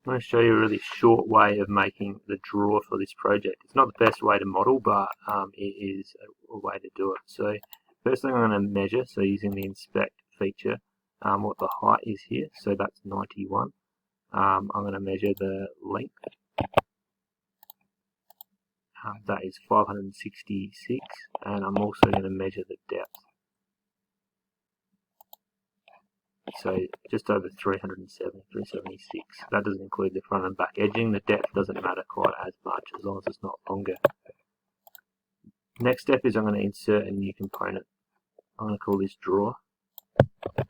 I'm going to show you a really short way of making the draw for this project. It's not the best way to model, but it is a way to do it. So first thing I'm going to measure, so using the inspect feature, what the height is here. So that's 91. I'm going to measure the length. That is 566, and I'm also going to measure the depth. So just over 370, 376. That doesn't include the front and back edging. The depth doesn't matter quite as much as long as it's not longer. Next step is I'm going to insert a new component. I'm going to call this draw. And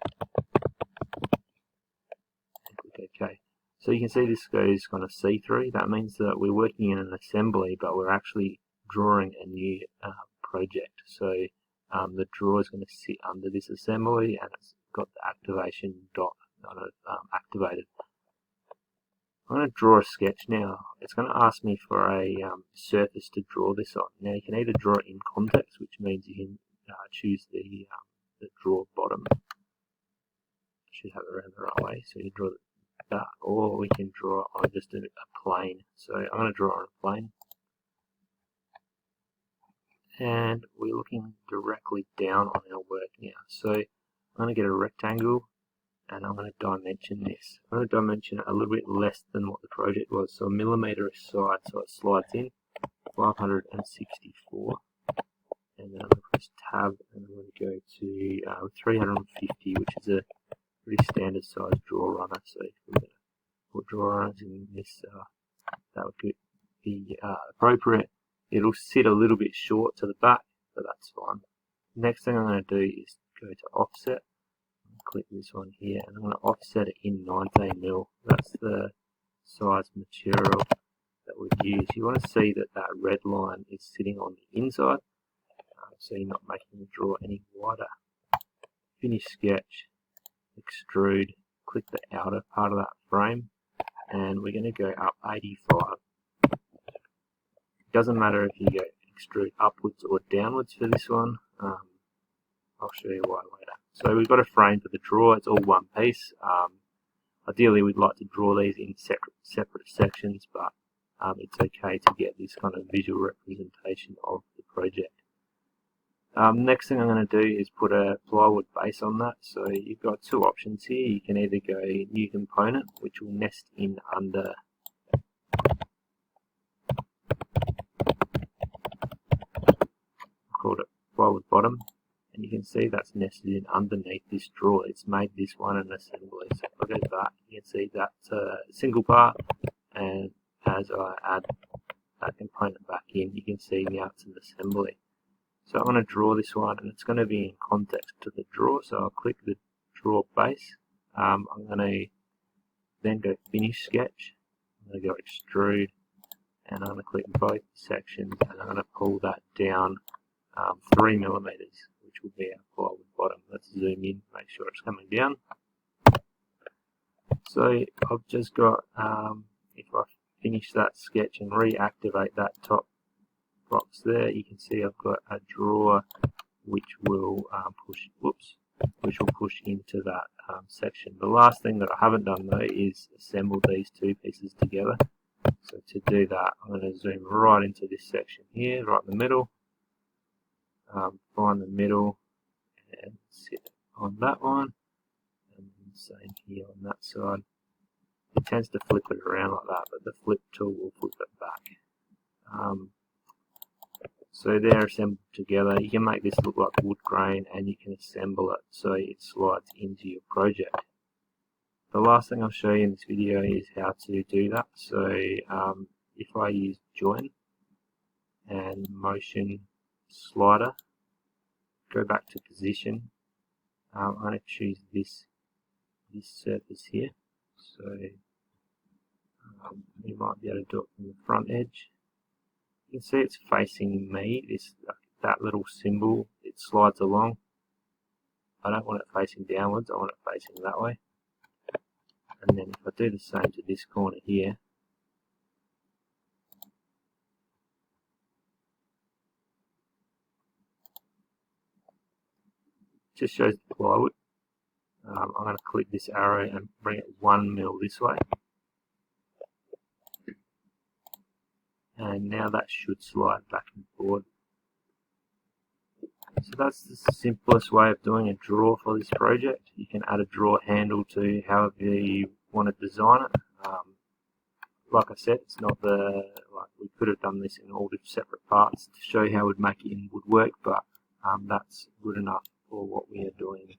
click OK. So you can see this goes kind of see-through. That means that we're working in an assembly, but we're actually drawing a new project. So the draw is going to sit under this assembly, and it's got the activation dot activated. I'm going to draw a sketch now. It's going to ask me for a surface to draw this on. Now you can either draw it in context, which means you can choose the draw bottom. Should have it around the right way, so you draw that, or we can draw on just a plane. So I'm going to draw on a plane, and we're looking directly down on our work now. So I'm going to get a rectangle, and I'm going to dimension this. I'm going to dimension it a little bit less than what the project was, so a millimeter aside, so it slides in 564, and then I'm going to press tab, and I'm going to go to 350, which is a pretty standard size draw runner. So if we're going to put draw runners in this, that would be appropriate. It'll sit a little bit short to the back, but that's fine. Next thing I'm going to do is go to offset. Click this one here, and I'm going to offset it in 19mm. That's the size material that we've used. You want to see that that red line is sitting on the inside, so you're not making the draw any wider. Finish sketch, extrude, click the outer part of that frame, and we're going to go up 85. It doesn't matter if you go extrude upwards or downwards for this one. I'll show you why later. So we've got a frame for the draw. It's all one piece. Ideally, we'd like to draw these in separate sections, but it's okay to get this kind of visual representation of the project. Next thing I'm going to do is put a plywood base on that. So you've got two options here. You can either go new component, which will nest in under called it plywood bottom, and you can see that's nested in underneath this draw. It's made this one an assembly. So if I go back, you can see that's a single part, and as I add that component back in, you can see now it's an assembly. So I'm going to draw this one, and it's going to be in context to the draw. So I'll click the draw base. I'm going to then go finish sketch. I'm going to go extrude, and I'm going to click both sections, and I'm going to pull that down 3mm, which will be our plywood bottom. Let's zoom in, make sure it's coming down. So I've just got, if I finish that sketch and reactivate that top box there, you can see I've got a drawer which will push into that section. The last thing that I haven't done though is assemble these two pieces together. So to do that, I'm going to zoom right into this section here, right in the middle. Find the middle and sit on that one, and same here on that side. It tends to flip it around like that, but the flip tool will flip it back. So they're assembled together. You can make this look like wood grain, and you can assemble it so it slides into your project. The last thing I'll show you in this video is how to do that. So if I use join and motion slider, go back to position, I'm going to choose this surface here. So you might be able to do it from the front edge. You can see it's facing me, that little symbol, it slides along. I don't want it facing downwards, I want it facing that way. And then if I do the same to this corner here, it just shows the plywood. I'm going to click this arrow and bring it 1mm this way. and now that should slide back and forward. So that's the simplest way of doing a drawer for this project. You can add a drawer handle to however you want to design it. Like I said, it's not we could have done this in all the separate parts to show you how we'd make it in woodwork, but that's good enough for what we are doing